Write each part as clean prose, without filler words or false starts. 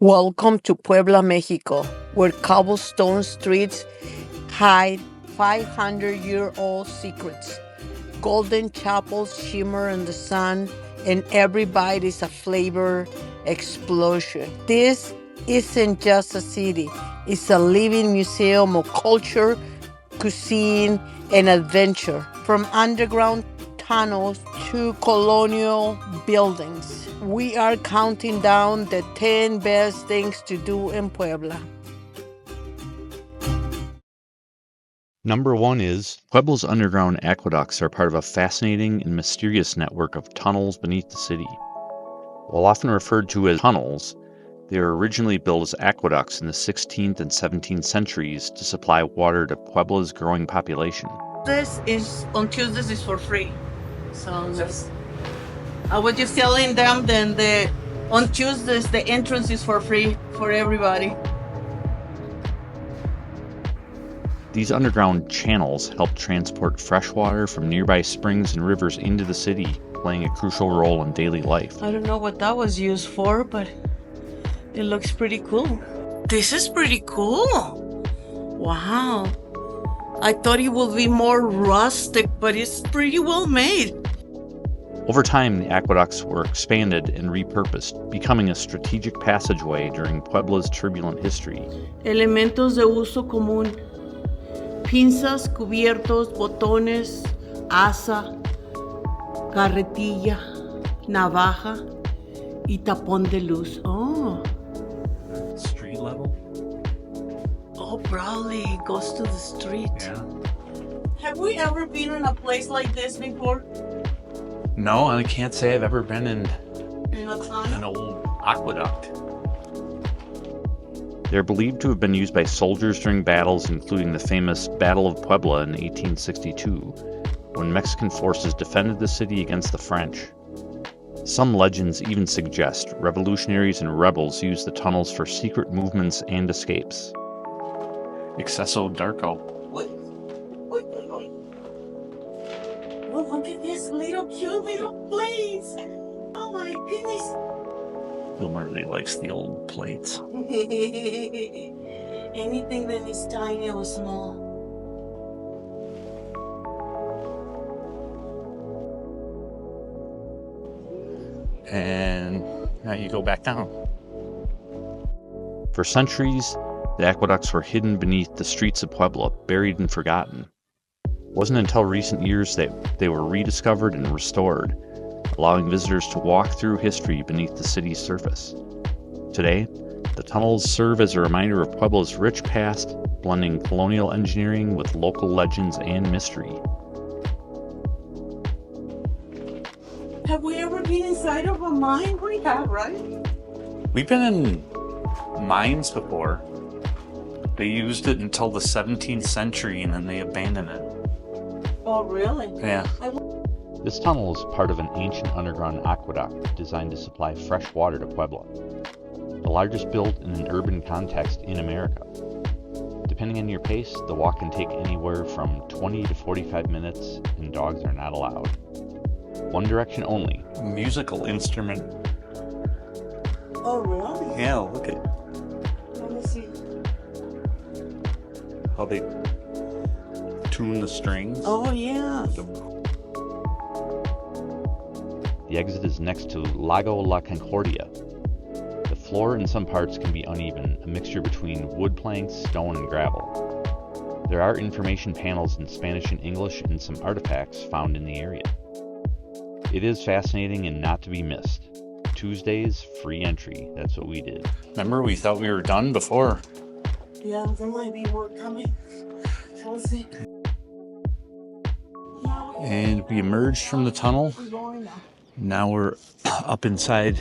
Welcome to Puebla, Mexico, where cobblestone streets hide 500-year-old secrets. Golden chapels shimmer in the sun, and every bite is a flavor explosion. This isn't just a city, it's a living museum of culture, cuisine, and adventure. From underground tunnels to colonial buildings, we are counting down the 10 best things to do in Puebla. Number 1 is Puebla's underground aqueducts are part of a fascinating and mysterious network of tunnels beneath the city. While often referred to as tunnels, they were originally built as aqueducts in the 16th and 17th centuries to supply water to Puebla's growing population. This is on Tuesdays is for free. So I was just telling them on Tuesdays the entrance is for free for everybody. These underground channels help transport fresh water from nearby springs and rivers into the city, playing a crucial role in daily life. I don't know what that was used for, but it looks pretty cool. This is pretty cool. Wow. I thought it would be more rustic, but it's pretty well made. Over time, the aqueducts were expanded and repurposed, becoming a strategic passageway during Puebla's turbulent history. Elementos de uso común. Pinzas, cubiertos, botones, asa, carretilla, navaja y tapón de luz. Oh. Street level? Oh, probably it goes to the street. Yeah. Have we ever been in a place like this before? No, I can't say I've ever been in an an old aqueduct. They're believed to have been used by soldiers during battles, including the famous Battle of Puebla in 1862, when Mexican forces defended the city against the French. Some legends even suggest revolutionaries and rebels used the tunnels for secret movements and escapes. Excesso Darko. Wait. Oh, look at this cute little place. Oh my goodness. Vilmark really likes the old plates. Anything that is tiny or small. And now you go back down. For centuries, the aqueducts were hidden beneath the streets of Puebla, buried and forgotten. It wasn't until recent years that they were rediscovered and restored, allowing visitors to walk through history beneath the city's surface. Today, the tunnels serve as a reminder of Puebla's rich past, blending colonial engineering with local legends and mystery. Have we ever been inside of a mine? We have, right? We've been in mines before. They used it until the 17th century and then they abandoned it. Oh, really? Yeah. This tunnel is part of an ancient underground aqueduct designed to supply fresh water to Puebla, the largest built in an urban context in America. Depending on your pace, the walk can take anywhere from 20 to 45 minutes, and dogs are not allowed. One direction only. Musical instrument. Oh, really? Yeah, look at Let me see. how they tune the strings. Oh, yeah. The exit is next to Lago La Concordia. The floor in some parts can be uneven, a mixture between wood planks, stone, and gravel. There are information panels in Spanish and English and some artifacts found in the area. It is fascinating and not to be missed. Tuesdays, free entry. That's what we did. Remember, we thought we were done before. Yeah, there might be more coming. So let's see. And we emerged from the tunnel. We're going now. Now we're up inside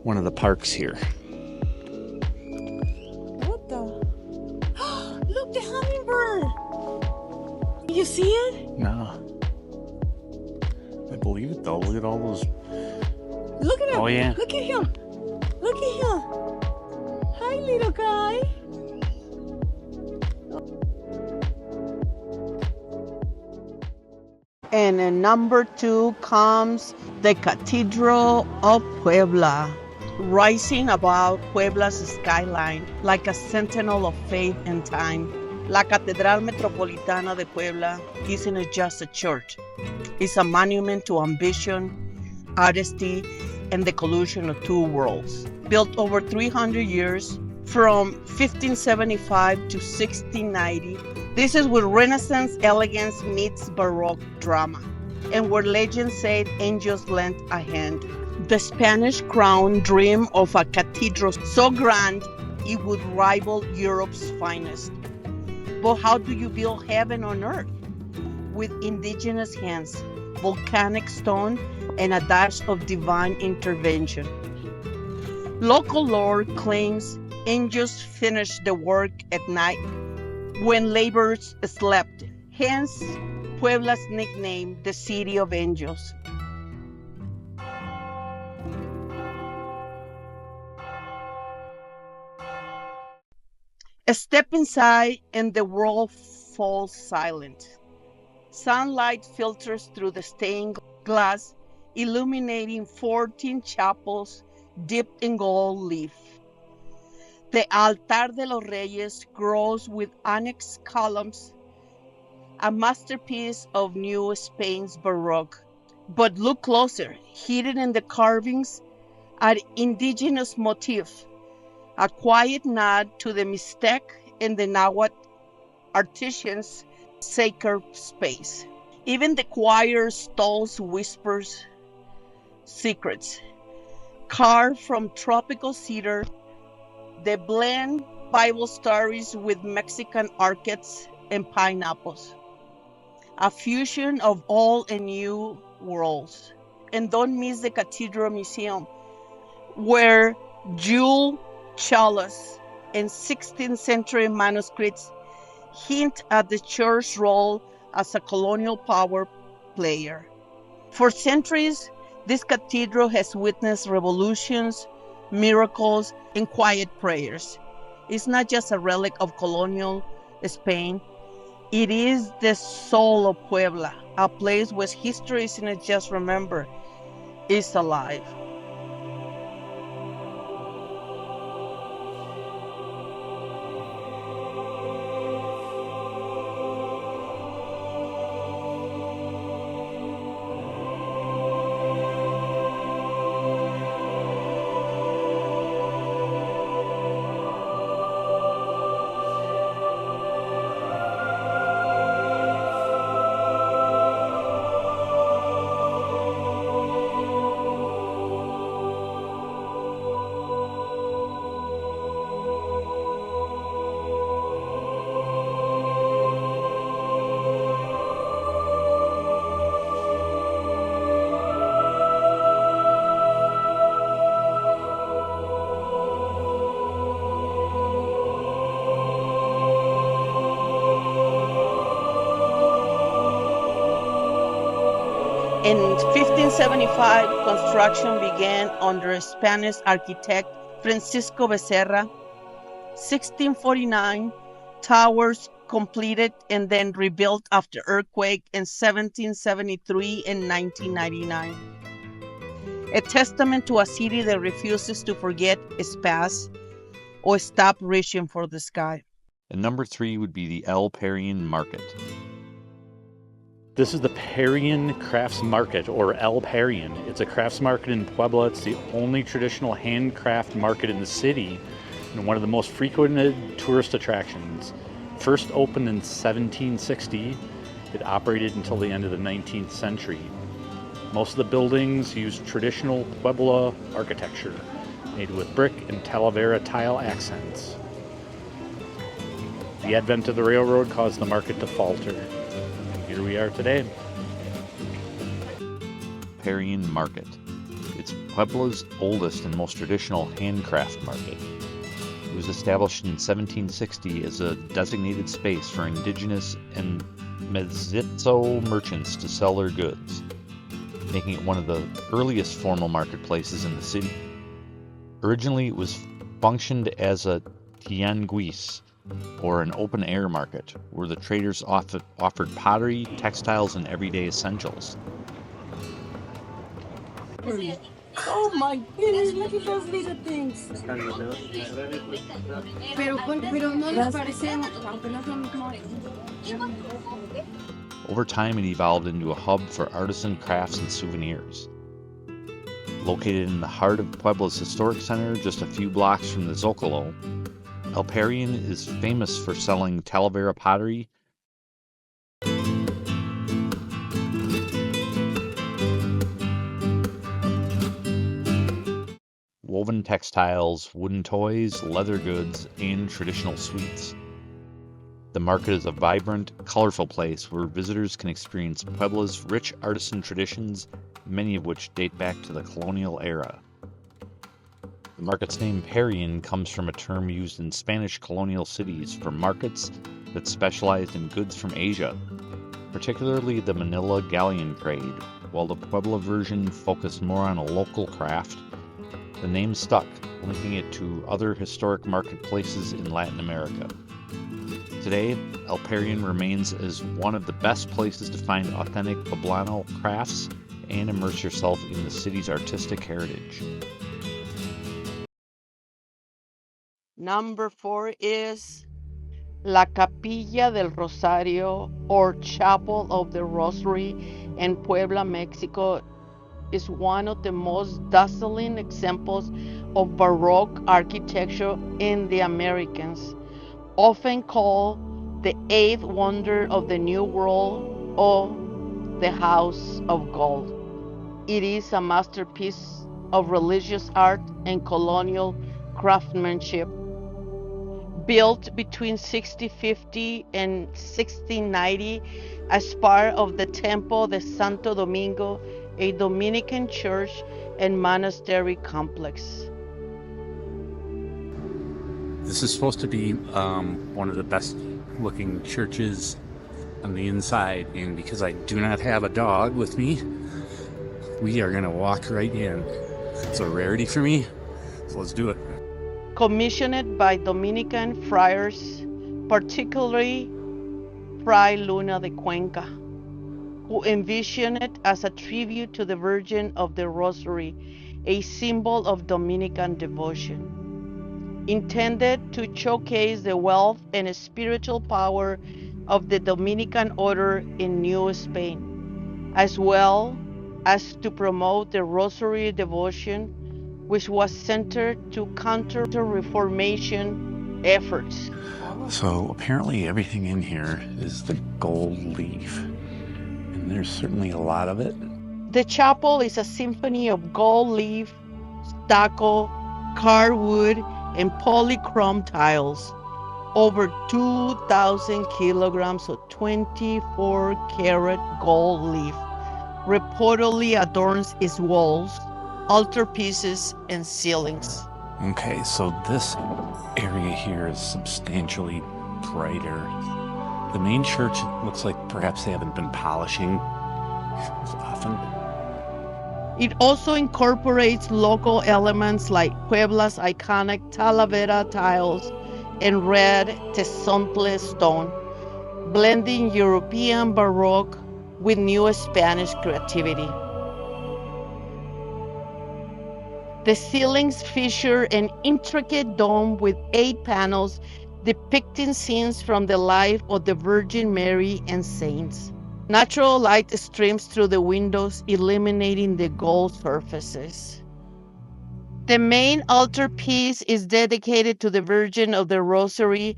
one of the parks here. What the? Look, the hummingbird. You see it? No. I believe it though. Look at all those. Look at him. Oh, yeah. Look at him. Look at him. Hi, little guy. And in number 2 comes the Cathedral of Puebla. rising above Puebla's skyline like a sentinel of faith and time. La Catedral Metropolitana de Puebla isn't just a church. It's a monument to ambition, artistry, and the collusion of two worlds. Built over 300 years, from 1575 to 1690, this is where Renaissance elegance meets Baroque drama, and where legend said angels lent a hand. The Spanish crown dreamed of a cathedral so grand it would rival Europe's finest. But how do you build heaven on earth? With indigenous hands, volcanic stone, and a dash of divine intervention. Local lore claims angels finished the work at night when laborers slept. Hence, Puebla's nickname, the City of Angels. Step inside and the world falls silent. Sunlight filters through the stained glass, illuminating 14 chapels dipped in gold leaf. The Altar de los Reyes grows with onyx columns, a masterpiece of New Spain's Baroque. But look closer, hidden in the carvings are indigenous motifs, a quiet nod to the Mixtec and the Nahuatl artisans' sacred space. Even the choir stalls whispers secrets. Carved from tropical cedar, they blend Bible stories with Mexican orchids and pineapples. A fusion of old and new worlds. And don't miss the Cathedral Museum, where jewel chalice and 16th century manuscripts hint at the church's role as a colonial power player. For centuries, this cathedral has witnessed revolutions, miracles, and quiet prayers. It's not just a relic of colonial Spain, it is the soul of Puebla, a place where history isn't just remembered, it's alive. In 1575, construction began under Spanish architect Francisco Becerra. 1649, towers completed and then rebuilt after earthquake in 1773 and 1999. A testament to a city that refuses to forget its past or stop reaching for the sky. And number 3 would be the El Parían Market. This is the Parían Crafts Market, or El Parían. It's a crafts market in Puebla. It's the only traditional handcraft market in the city and one of the most frequented tourist attractions. First opened in 1760, it operated until the end of the 19th century. Most of the buildings use traditional Puebla architecture, made with brick and Talavera tile accents. The advent of the railroad caused the market to falter. Here we are today. Parían Market. It's Puebla's oldest and most traditional handcraft market. It was established in 1760 as a designated space for indigenous and mestizo merchants to sell their goods, making it one of the earliest formal marketplaces in the city. Originally, it was functioned as a tianguis, or an open-air market, where the traders offered pottery, textiles, and everyday essentials. Oh my goodness, look at those little things. Pero no les parece, aunque no es lo mismo. Over time, it evolved into a hub for artisan crafts and souvenirs. Located in the heart of Puebla's historic center, just a few blocks from the Zocalo, Parían is famous for selling Talavera pottery, woven textiles, wooden toys, leather goods, and traditional sweets. The market is a vibrant, colorful place where visitors can experience Puebla's rich artisan traditions, many of which date back to the colonial era. The market's name Parían comes from a term used in Spanish colonial cities for markets that specialized in goods from Asia, particularly the Manila galleon trade. While the Puebla version focused more on a local craft, the name stuck, linking it to other historic marketplaces in Latin America. Today, Parían remains as one of the best places to find authentic poblano crafts and immerse yourself in the city's artistic heritage. Number 4 is La Capilla del Rosario, or Chapel of the Rosary, in Puebla, Mexico, is one of the most dazzling examples of Baroque architecture in the Americas, often called the eighth wonder of the New World or the House of Gold. It is a masterpiece of religious art and colonial craftsmanship, built between 1650 and 1690 as part of the Templo de Santo Domingo, a Dominican church and monastery complex. This is supposed to be one of the best looking churches on the inside, and because I do not have a dog with me, we are gonna walk right in. It's a rarity for me, so let's do it. Commissioned by Dominican friars, particularly Fray Luna de Cuenca, who envisioned it as a tribute to the Virgin of the Rosary, a symbol of Dominican devotion. Intended to showcase the wealth and spiritual power of the Dominican order in New Spain, as well as to promote the Rosary devotion, which was centered to counter-Reformation efforts. So apparently everything in here is the gold leaf, and there's certainly a lot of it. The chapel is a symphony of gold leaf, stucco, carved wood, and polychrome tiles. Over 2,000 kilograms of 24-karat gold leaf reportedly adorns its walls, altarpieces, and ceilings. Okay, so this area here is substantially brighter. The main church looks like perhaps they haven't been polishing as often. It also incorporates local elements like Puebla's iconic Talavera tiles and red tezontle stone, blending European Baroque with new Spanish creativity. The ceilings feature an intricate dome with 8 panels depicting scenes from the life of the Virgin Mary and saints. Natural light streams through the windows, illuminating the gold surfaces. The main altarpiece is dedicated to the Virgin of the Rosary.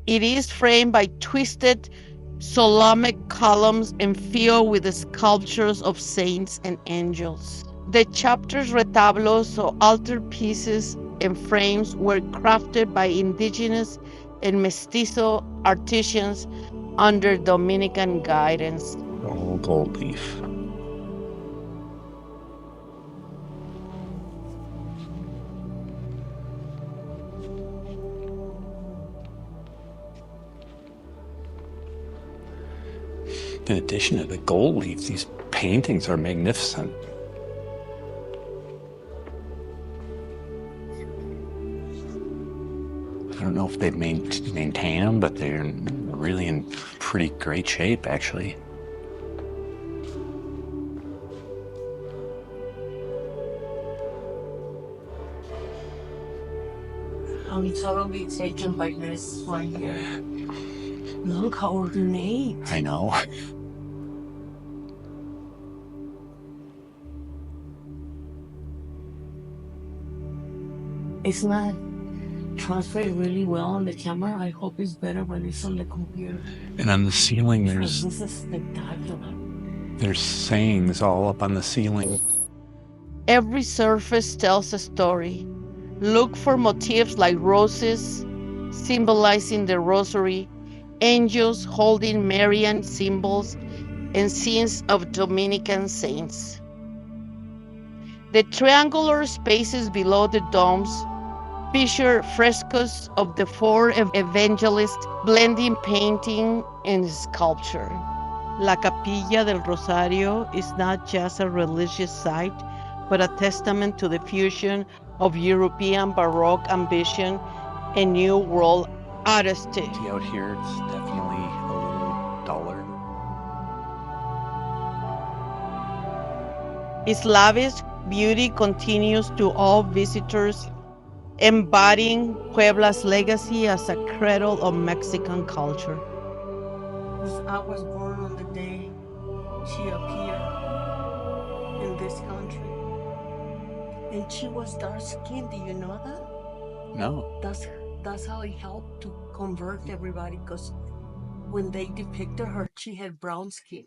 It is framed by twisted Solomonic columns and filled with the sculptures of saints and angels. The chapter's retablos or altarpieces and frames were crafted by indigenous and mestizo artisans under Dominican guidance. All gold leaf. In addition to the gold leaf, these paintings are magnificent. I don't know if they've maintained them, but they're really in pretty great shape, actually. totally taken by this one here. Look how ornate. I know. It's not transferring really well on the camera. I hope it's better when it's on the computer. And on the ceiling, Because this is spectacular. there's sayings all up on the ceiling. Every surface tells a story. Look for motifs like roses, symbolizing the rosary, angels holding Marian symbols, and scenes of Dominican saints. The triangular spaces below the domes feature frescoes of the four evangelists, blending painting and sculpture. La Capilla del Rosario is not just a religious site, but a testament to the fusion of European Baroque ambition and New World artistry. See out here, it's definitely a little duller. Its lavish beauty continues to awe visitors, embodying Puebla's legacy as a cradle of Mexican culture. I was born on the day she appeared in this country. And she was dark skinned, do you know that? No. That's how it helped to convert everybody, because when they depicted her, she had brown skin.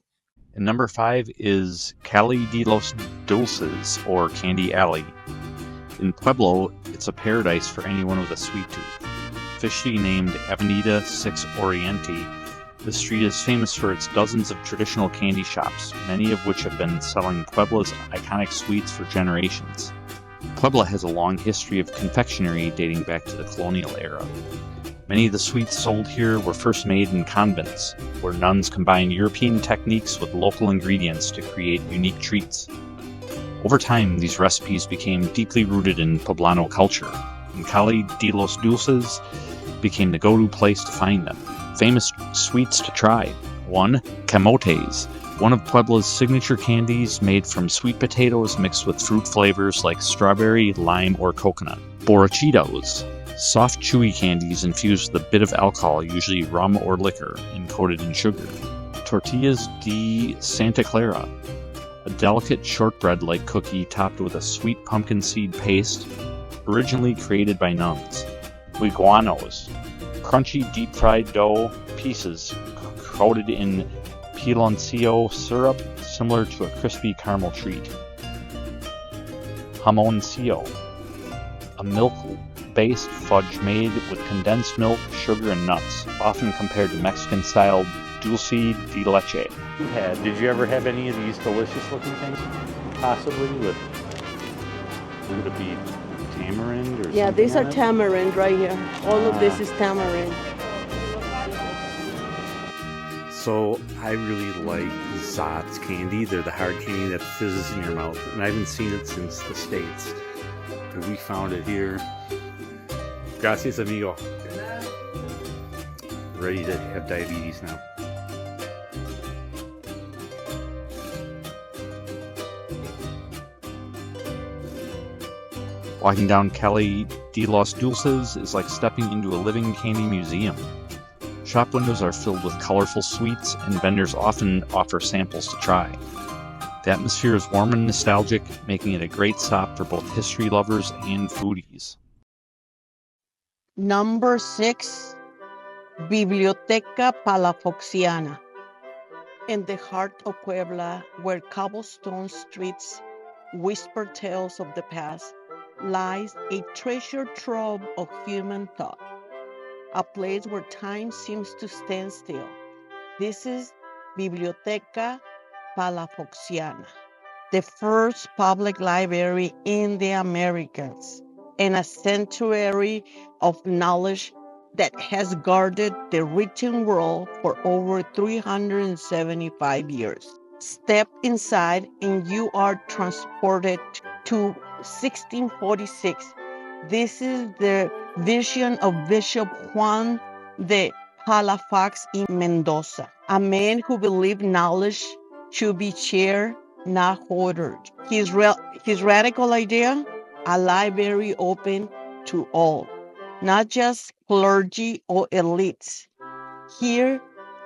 And number 5 is Calle de los Dulces, or Candy Alley. In Pueblo, it's a paradise for anyone with a sweet tooth. Officially named Avenida 6 Oriente, the street is famous for its dozens of traditional candy shops, many of which have been selling Puebla's iconic sweets for generations. Puebla has a long history of confectionery dating back to the colonial era. Many of the sweets sold here were first made in convents, where nuns combined European techniques with local ingredients to create unique treats. Over time, these recipes became deeply rooted in poblano culture, and Calle de los Dulces became the go-to place to find them. Famous sweets to try. 1. Camotes, one of Puebla's signature candies made from sweet potatoes mixed with fruit flavors like strawberry, lime, or coconut. Borrachitos, soft chewy candies infused with a bit of alcohol, usually rum or liquor, and coated in sugar. Tortillas de Santa Clara, a delicate shortbread-like cookie topped with a sweet pumpkin seed paste, originally created by nuns. Guiguanos, crunchy deep-fried dough pieces coated in piloncillo syrup, similar to a crispy caramel treat. Jamoncillo, a milk-based fudge made with condensed milk, sugar, and nuts, often compared to Mexican-style dulce de leche. Did you ever have any of these delicious-looking things? Possibly with, would it be tamarind or Yeah, something these on are it? tamarind right here. All of this is tamarind. So I really like Zot's candy. They're the hard candy that fizzes in your mouth, and I haven't seen it since the States. And we found it here. Gracias, amigo. Ready to have diabetes now. Walking down Calle de los Dulces is like stepping into a living candy museum. Shop windows are filled with colorful sweets, and vendors often offer samples to try. The atmosphere is warm and nostalgic, making it a great stop for both history lovers and foodies. Number 6, Biblioteca Palafoxiana. In the heart of Puebla, where cobblestone streets whisper tales of the past, lies a treasure trove of human thought, a place where time seems to stand still. This is Biblioteca Palafoxiana, the first public library in the Americas, and a sanctuary of knowledge that has guarded the written world for over 375 years. Step inside and you are transported to 1646. This is the vision of Bishop Juan de Palafox in Mendoza, a man who believed knowledge should be shared, not hoarded. His radical idea, a library open to all. not just clergy or elites. Here,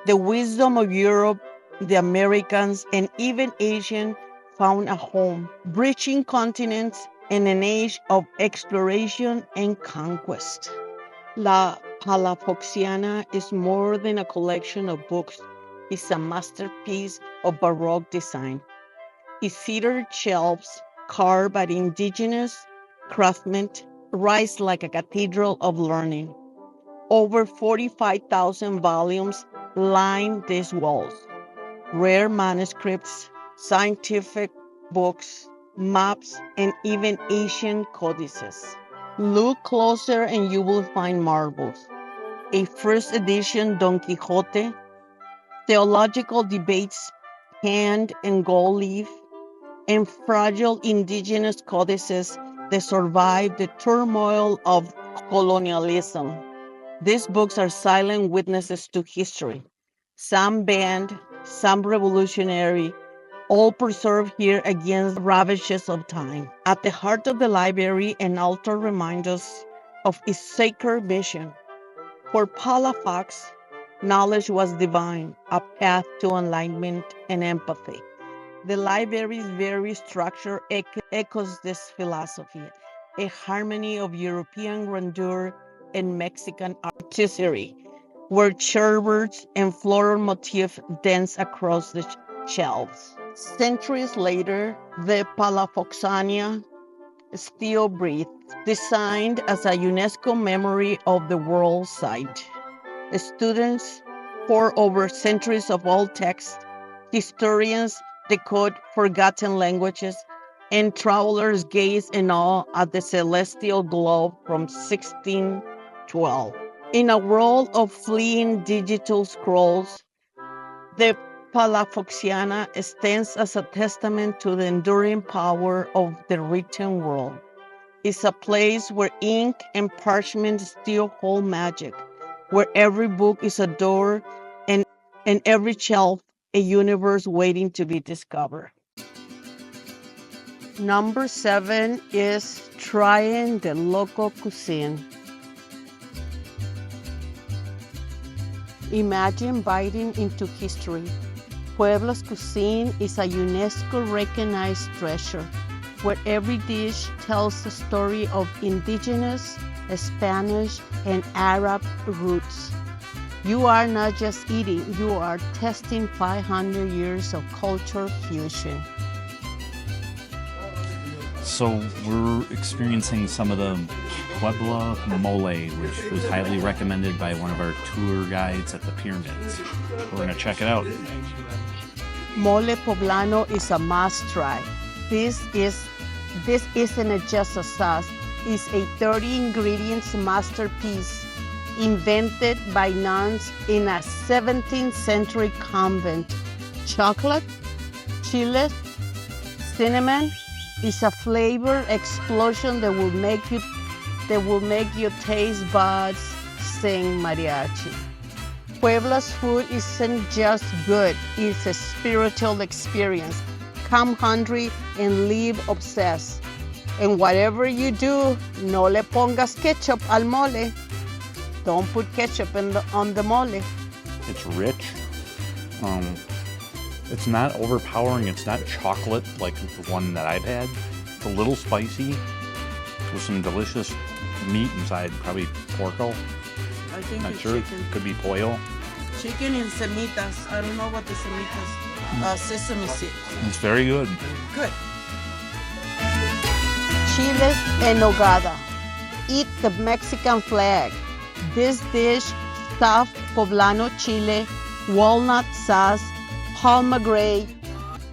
the wisdom of Europe, the Americans, and even Asian found a home, bridging continents in an age of exploration and conquest. La Palafoxiana is more than a collection of books. It's a masterpiece of Baroque design. Its cedar shelves, carved by indigenous craftsmen, rise like a cathedral of learning. Over 45,000 volumes line these walls. Rare manuscripts, scientific books, maps, and even ancient codices. Look closer and you will find marbles. A first edition Don Quixote, theological debates penned in gold leaf, and fragile indigenous codices that survived the turmoil of colonialism. These books are silent witnesses to history. Some banned, some revolutionary, all preserved here against ravages of time. At the heart of the library, an altar reminds us of its sacred mission. For Palafox, knowledge was divine, a path to enlightenment and empathy. The library's very structure echoes this philosophy, a harmony of European grandeur and Mexican artistry, where cherubs and floral motifs dance across the shelves. Centuries later, the Palafoxania still breathes, designed as a UNESCO Memory of the World Site. Students pore over centuries of old texts, historians decode forgotten languages, and travelers gaze in awe at the celestial globe from 1612. In a world of fleeing digital scrolls, the Palafoxiana stands as a testament to the enduring power of the written word. It's a place where ink and parchment still hold magic, where every book is a door and every shelf a universe waiting to be discovered. Number 7 is trying the local cuisine. Imagine biting into history. Puebla's cuisine is a UNESCO-recognized treasure, where every dish tells the story of indigenous, Spanish, and Arab roots. You are not just eating, you are testing 500 years of culture fusion. So we're experiencing some of the Puebla mole, which was highly recommended by one of our tour guides at the pyramids. We're going to check it out. Mole poblano is a must try. This isn't just a sauce, it's a 30 ingredients masterpiece invented by nuns in a 17th century convent. Chocolate, chiles, cinnamon is a flavor explosion that will make your taste buds sing mariachi. Puebla's food isn't just good, it's a spiritual experience. Come hungry and leave obsessed. And whatever you do, no le pongas ketchup al mole. Don't put ketchup on the mole. It's rich. It's not overpowering. It's not chocolate like the one that I've had. It's a little spicy with some delicious meat inside, probably porco. I think Not it's sure. chicken. Could be pollo. Chicken and semitas. I don't know what the semitas. Sesame seeds. It's very good. Good. Chiles en nogada. Eat the Mexican flag. This dish, stuffed poblano chile, walnut sauce, pomegranate,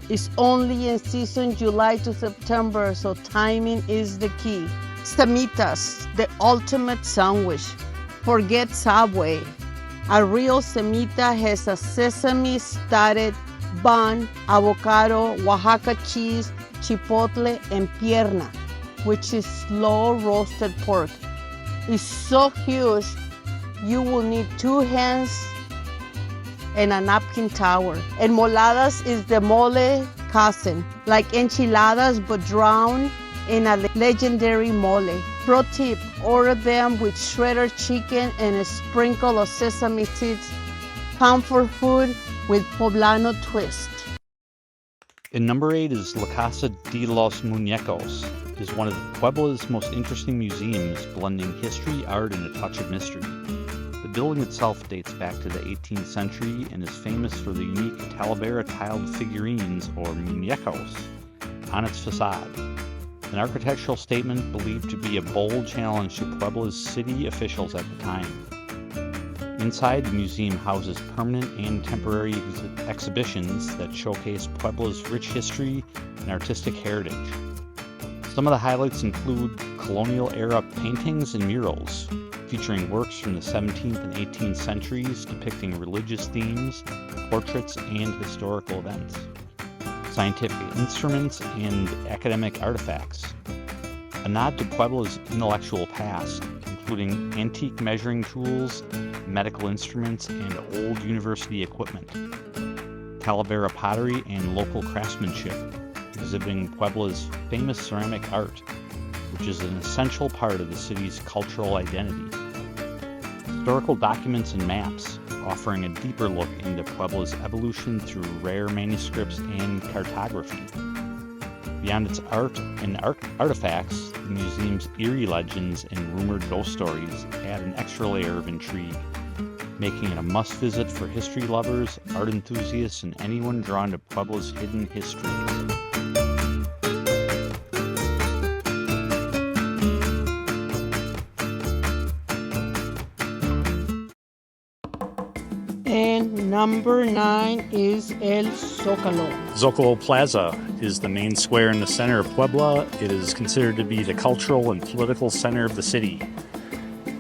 is only in season July to September, so timing is the key. Semitas, the ultimate sandwich. Forget Subway. A real semita has a sesame-studded bun, avocado, Oaxaca cheese, chipotle, and pierna, which is slow-roasted pork. It's so huge, you will need 2 hands and a napkin tower. And moladas is the mole cousin, like enchiladas but drowned in a legendary mole. Pro tip, order them with shredded chicken and a sprinkle of sesame seeds. Comfort food with poblano twist. And number 8 is La Casa de los Muñecos. It is one of Puebla's most interesting museums, blending history, art, and a touch of mystery. The building itself dates back to the 18th century and is famous for the unique Talavera tiled figurines, or muñecos, on its facade. An architectural statement believed to be a bold challenge to Puebla's city officials at the time. Inside, the museum houses permanent and temporary exhibitions that showcase Puebla's rich history and artistic heritage. Some of the highlights include colonial-era paintings and murals, featuring works from the 17th and 18th centuries depicting religious themes, portraits, and historical events, scientific instruments, and academic artifacts. A nod to Puebla's intellectual past, including antique measuring tools, medical instruments, and old university equipment. Talavera pottery and local craftsmanship, exhibiting Puebla's famous ceramic art, which is an essential part of the city's cultural identity. Historical documents and maps, offering a deeper look into Puebla's evolution through rare manuscripts and cartography. Beyond its art and artifacts, the museum's eerie legends and rumored ghost stories add an extra layer of intrigue, making it a must-visit for history lovers, art enthusiasts, and anyone drawn to Puebla's hidden histories. And number 9 is El Zócalo. Zocalo Plaza is the main square in the center of Puebla. It is considered to be the cultural and political center of the city.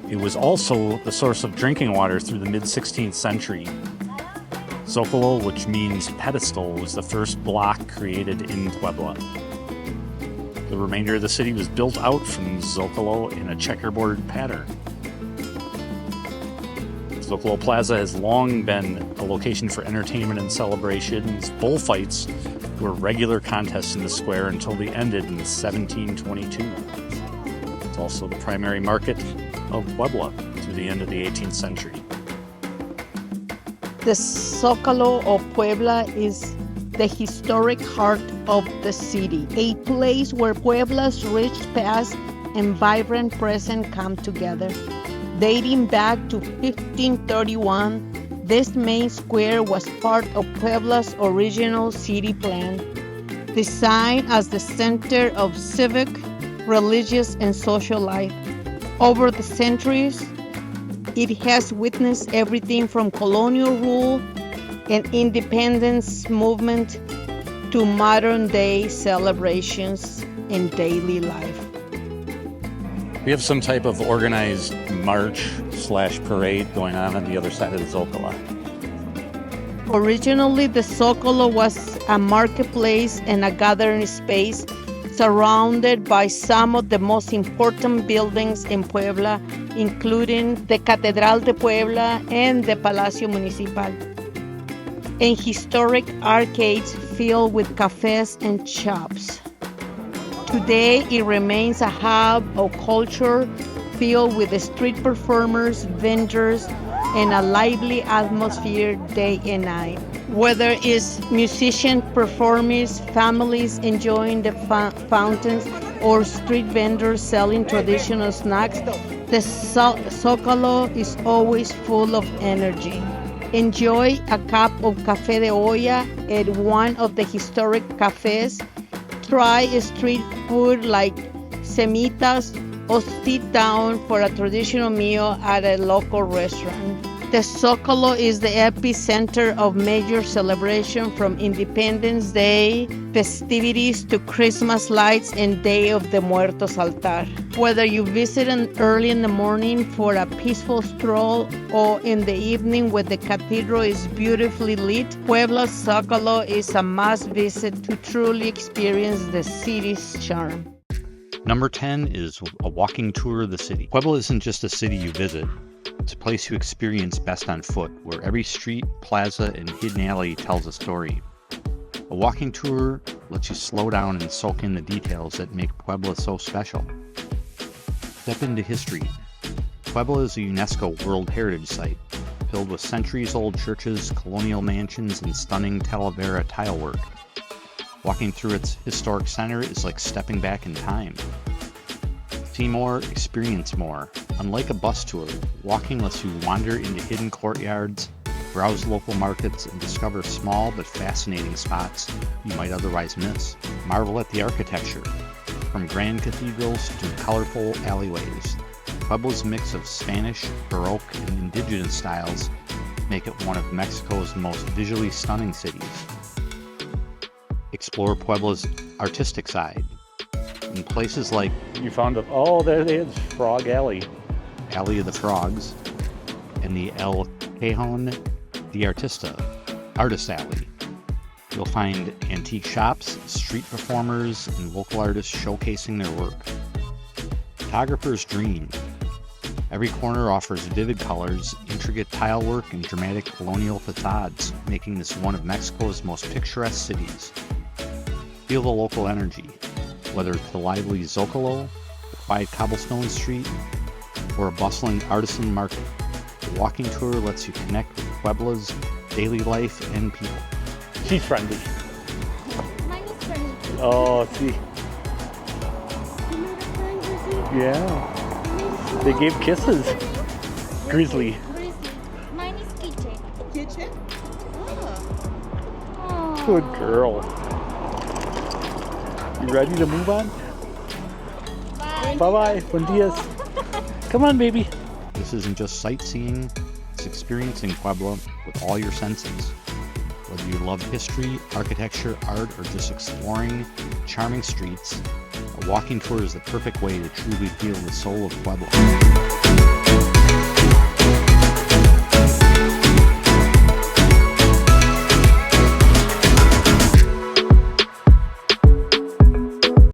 It was also the source of drinking water through the mid-16th century. Zocalo, which means pedestal, was the first block created in Puebla. The remainder of the city was built out from Zocalo in a checkerboard pattern. Zocalo Plaza has long been a location for entertainment and celebrations. Bullfights were regular contests in the square until they ended in 1722. It's also the primary market of Puebla through the end of the 18th century. The Zócalo of Puebla is the historic heart of the city, a place where Puebla's rich past and vibrant present come together. Dating back to 1531, this main square was part of Puebla's original city plan, designed as the center of civic, religious, and social life. Over the centuries, it has witnessed everything from colonial rule and independence movement to modern-day celebrations and daily life. We have some type of organized march/parade going on the other side of the Zocalo. Originally, the Zócalo was a marketplace and a gathering space surrounded by some of the most important buildings in Puebla, including the Catedral de Puebla and the Palacio Municipal, and historic arcades filled with cafes and shops. Today, it remains a hub of culture filled with street performers, vendors, and a lively atmosphere day and night. Whether it's musicians performing, families enjoying the fountains, or street vendors selling traditional snacks, the Zócalo is always full of energy. Enjoy a cup of café de olla at one of the historic cafes. Try street food like semitas, or sit down for a traditional meal at a local restaurant. The Zócalo is the epicenter of major celebration, from Independence Day festivities to Christmas lights and Day of the Muertos altar. Whether you visit early in the morning for a peaceful stroll or in the evening when the cathedral is beautifully lit, Puebla's Zócalo is a must visit to truly experience the city's charm. Number 10 is a walking tour of the city. Puebla isn't just a city you visit. It's a place you experience best on foot, where every street, plaza, and hidden alley tells a story. A walking tour lets you slow down and soak in the details that make Puebla so special. Step into history. Puebla is a UNESCO World Heritage Site, filled with centuries-old churches, colonial mansions, and stunning Talavera tilework. Walking through its historic center is like stepping back in time. See more, experience more. Unlike a bus tour, walking lets you wander into hidden courtyards, browse local markets, and discover small but fascinating spots you might otherwise miss. Marvel at the architecture. From grand cathedrals to colorful alleyways, Puebla's mix of Spanish, Baroque, and indigenous styles make it one of Mexico's most visually stunning cities. Explore Puebla's artistic side. In places like You found it. Oh, there it is. Frog Alley. Alley of the Frogs and the El Cajon de Artista, Artist Alley, you'll find antique shops, street performers, and local artists showcasing their work. Photographer's dream. Every corner offers vivid colors, intricate tile work, and dramatic colonial facades, making this one of Mexico's most picturesque cities. Feel the local energy, whether it's the lively Zocalo, a quiet cobblestone street, or a bustling artisan market. The walking tour lets you connect with Puebla's daily life and people. She's friendly. Mine is friendly. Oh, see. You made a friend, Grizzly? Yeah. They gave kisses. Grizzly. Grizzly. Mine is Kitchen. Kitchen? Oh. Good girl. You ready to move on? Bye. Bye-bye. Buen dias. Come on, baby. This isn't just sightseeing, it's experiencing Puebla with all your senses. Whether you love history, architecture, art, or just exploring charming streets, a walking tour is the perfect way to truly feel the soul of Puebla.